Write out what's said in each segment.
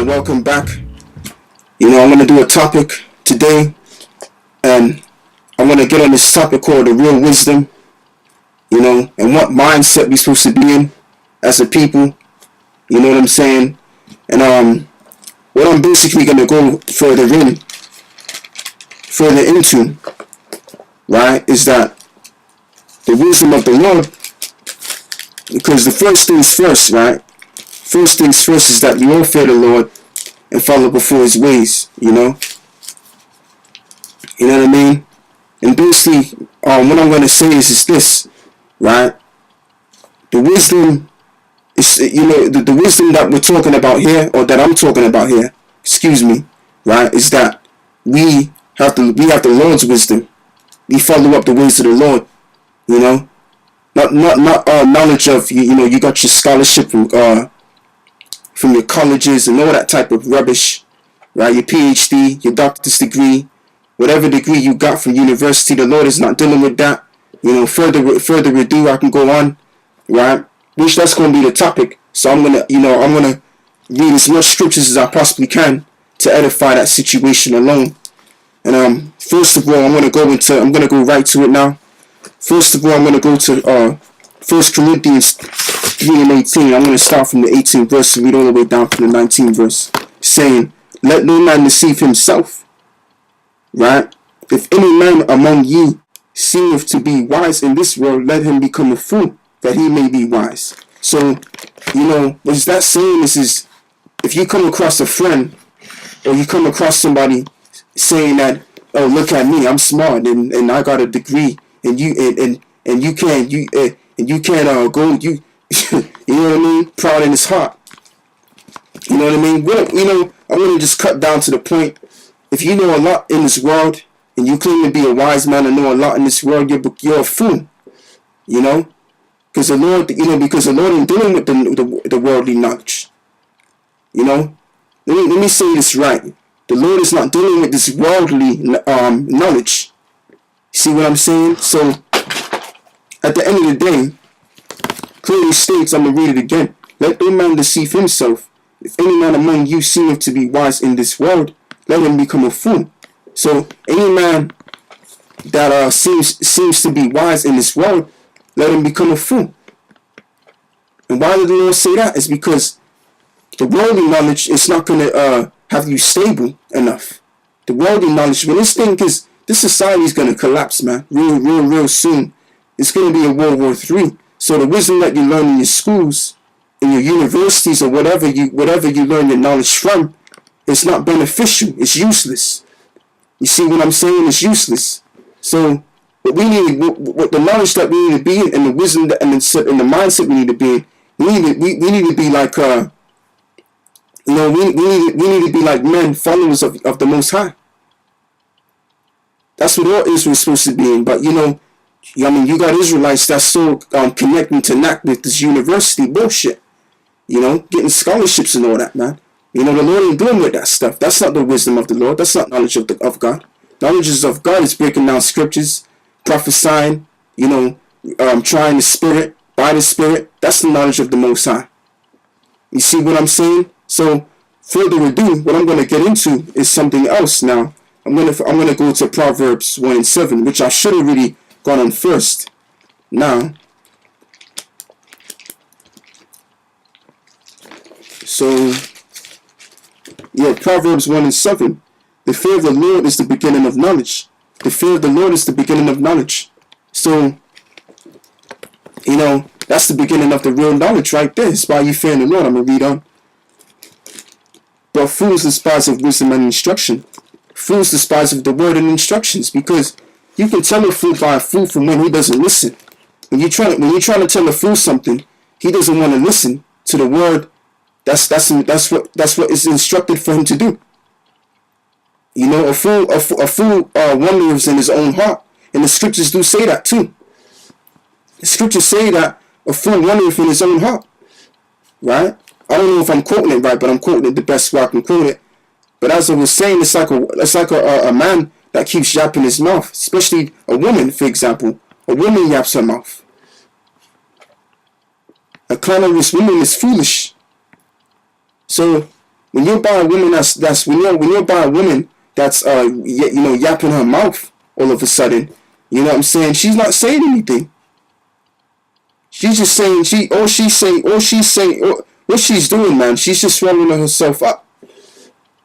welcome back. I'm going to do a topic today, and I want to get on this topic called the real wisdom, and what mindset we're supposed to be in as a people, you know what I'm saying? And what I'm basically going to go further into, right, is that the wisdom of the Lord, because the first things first, right? First things first is that we all fear the Lord and follow before his ways, You know what I mean? And basically, what I'm going to say is this, right? The wisdom is, the wisdom that we're talking about here, or that I'm talking about here, right, is that we have the Lord's wisdom. We follow up the ways of the Lord, not knowledge of, you got your scholarship from your colleges and all that type of rubbish, right? Your PhD, your doctor's degree, whatever degree you got from university, the Lord is not dealing with that. Further ado, I can go on, right? Which that's going to be the topic. So I'm gonna read as much scriptures as I possibly can to edify that situation alone. And first of all, I'm gonna go right to it now. First of all, I'm gonna go to 1 Corinthians 3 and 18. I'm going to start from the 18th verse and read all the way down to the 19th verse, saying, "Let no man deceive himself, right? If any man among you seemeth to be wise in this world, let him become a fool, that he may be wise." So, what is that saying? This is, if you come across a friend, or you come across somebody saying that, "Oh, look at me, I'm smart, and I got a degree, and you can't go, you you know what I mean? Proud in his heart. You know what I mean? I want to just cut down to the point. If you know a lot in this world, and you claim to be a wise man and know a lot in this world, you're a fool. Because the Lord, ain't dealing with the worldly knowledge. Let me say this right. The Lord is not dealing with this worldly knowledge. See what I'm saying? So, at the end of the day, clearly states, I'm going to read it again, "Let no man deceive himself. If any man among you seemeth to be wise in this world, let him become a fool." So any man that seems to be wise in this world, let him become a fool. And why did the Lord say that? It's because the worldly knowledge is not going to have you stable enough. The worldly knowledge, when this society is going to collapse, man, real soon. It's going to be a World War III. So the wisdom that you learn in your schools, in your universities, or whatever you learn your knowledge from, it's not beneficial. It's useless. You see what I'm saying? It's useless. So what the knowledge that we need to be in, and the wisdom and the mindset we need to be in, we need to be like we need to be like men, followers of the Most High. That's what all Israel is supposed to be in. But you got Israelites that's so connecting to NAC with this university bullshit. Getting scholarships and all that, man. The Lord ain't doing with that stuff. That's not the wisdom of the Lord. That's not knowledge of God. Knowledge of God is breaking down scriptures, prophesying, trying the Spirit, by the Spirit. That's the knowledge of the Most High. You see what I'm saying? So, further ado, what I'm going to get into is something else now. I'm gonna go to Proverbs 1 and 7, which I should have really gone on first. Now, so yeah, Proverbs 1 and 7. The fear of the Lord is the beginning of knowledge. The fear of the Lord is the beginning of knowledge. So, that's the beginning of the real knowledge right there. It's by you fearing the Lord. I'm gonna read on. But fools despise of wisdom and instruction. Fools despise of the word and instructions, because you can tell a fool by a fool from when he doesn't listen. When you're trying to tell a fool something, he doesn't want to listen to the word. That's what is instructed for him to do. A fool wonders in his own heart, and the scriptures do say that too. The scriptures say that a fool wondereth in his own heart, right? I don't know if I'm quoting it right, but I'm quoting it the best way I can quote it. But as I was saying, it's like a man that keeps yapping his mouth, especially a woman, for example. A woman yaps her mouth. A clamorous woman is foolish. So When you're by a woman that's when you're by a woman that's yapping her mouth all of a sudden, you know what I'm saying? She's not saying anything. She's just saying what she's doing, man. She's just swallowing herself up.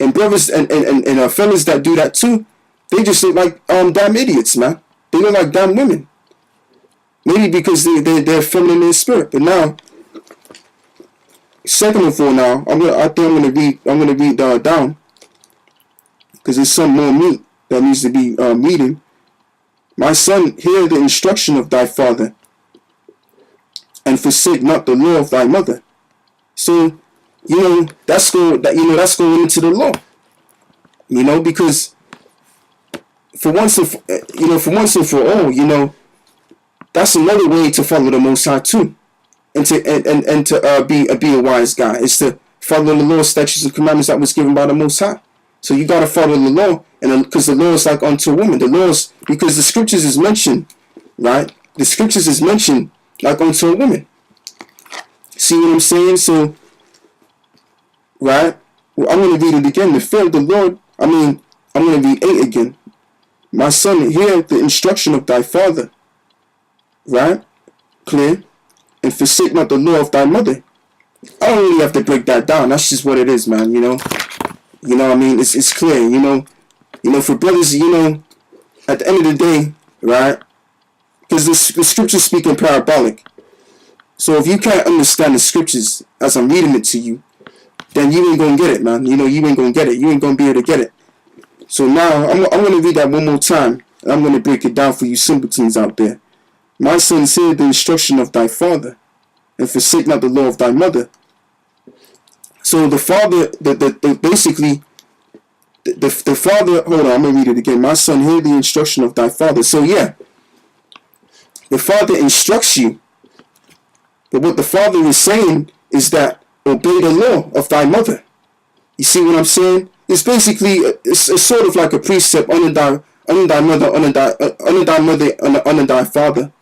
And brothers and fellas that do that too, they just look like damn idiots, man. They look like damn women. Maybe because they're feminine in spirit. But now, second of all, now I'm gonna read down because there's some more meat that needs to be reading. My son, hear the instruction of thy father, and forsake not the law of thy mother. So, that's going into the law. Because for once and for all, that's another way to follow the Most High too, and to be a wise guy is to follow the law, statutes, and commandments that was given by the Most High. So you gotta follow the law, and because the law is like unto a woman. The laws, because the scriptures is mentioned, right? The scriptures is mentioned like unto a woman. See what I'm saying? So, right? Well, I'm gonna read it again. The fear of the Lord. I'm gonna read 8 again. My son, hear the instruction of thy father. Right? Clear. And forsake not the law of thy mother. I don't really have to break that down. That's just what it is, man. It's clear. For brothers, at the end of the day, right? Because the scriptures speak in parabolic. So if you can't understand the scriptures as I'm reading it to you, then you ain't gonna get it, man. You ain't gonna get it. You ain't gonna be able to get it. So now I'm gonna read that one more time, and I'm gonna break it down for you simpletons out there. My son, hear the instruction of thy father, and forsake not the law of thy mother. So the father, basically, the father. Hold on, I'm gonna read it again. My son, hear the instruction of thy father. So yeah, the father instructs you, but what the father is saying is that obey the law of thy mother. You see what I'm saying? It's basically it's sort of like a precept honor thy mother, honor thy father,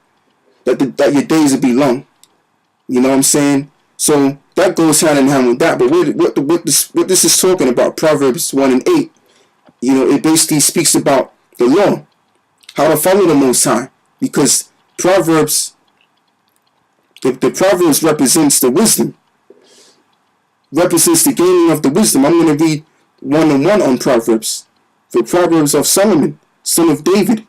that your days will be long. You know what I'm saying? So that goes hand in hand with that. But what this is talking about, Proverbs 1 and 8, it basically speaks about the law, how to follow the Most High, because Proverbs, the Proverbs represents the wisdom, represents the gaining of the wisdom. I'm going to read 1:1 on Proverbs. The Proverbs of Solomon, son of David,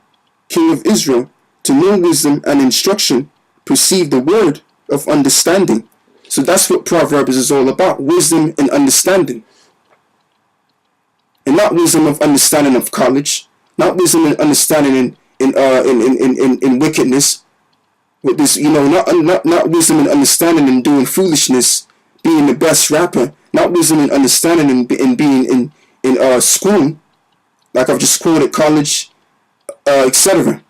king of Israel, to know wisdom and instruction, perceive the word of understanding. So that's what Proverbs is all about: wisdom and understanding, and not wisdom of understanding of college, not wisdom and understanding in wickedness. With this, not wisdom and understanding in doing foolishness, being the best rapper, not wisdom and understanding in being in school, like I've just quoted, college, etc.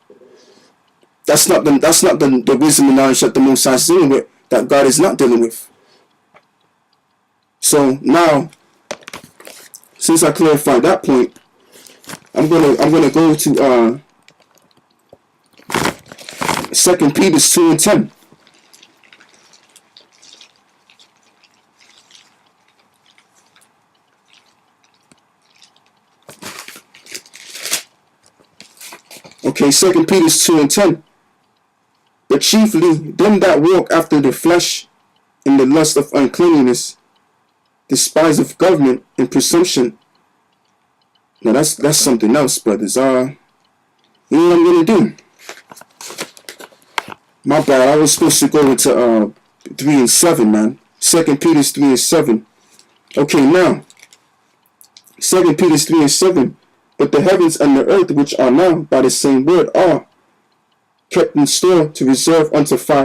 That's not the wisdom and knowledge that the Most High is dealing with, that God is not dealing with. So now, since I clarified that point, I'm gonna go to 2 Peter 2 and 10. Okay, 2 Peter 2 and 10. But chiefly them that walk after the flesh in the lust of uncleanness, despise of government and presumption. Now that's something else, brothers. You know what I'm gonna do? My bad. I was supposed to go into 3 and 7, man. 2 Peter 3 and 7. Okay, now 2 Peter 3 and 7. But the heavens and the earth, which are now by the same word, are kept in store to reserve unto fire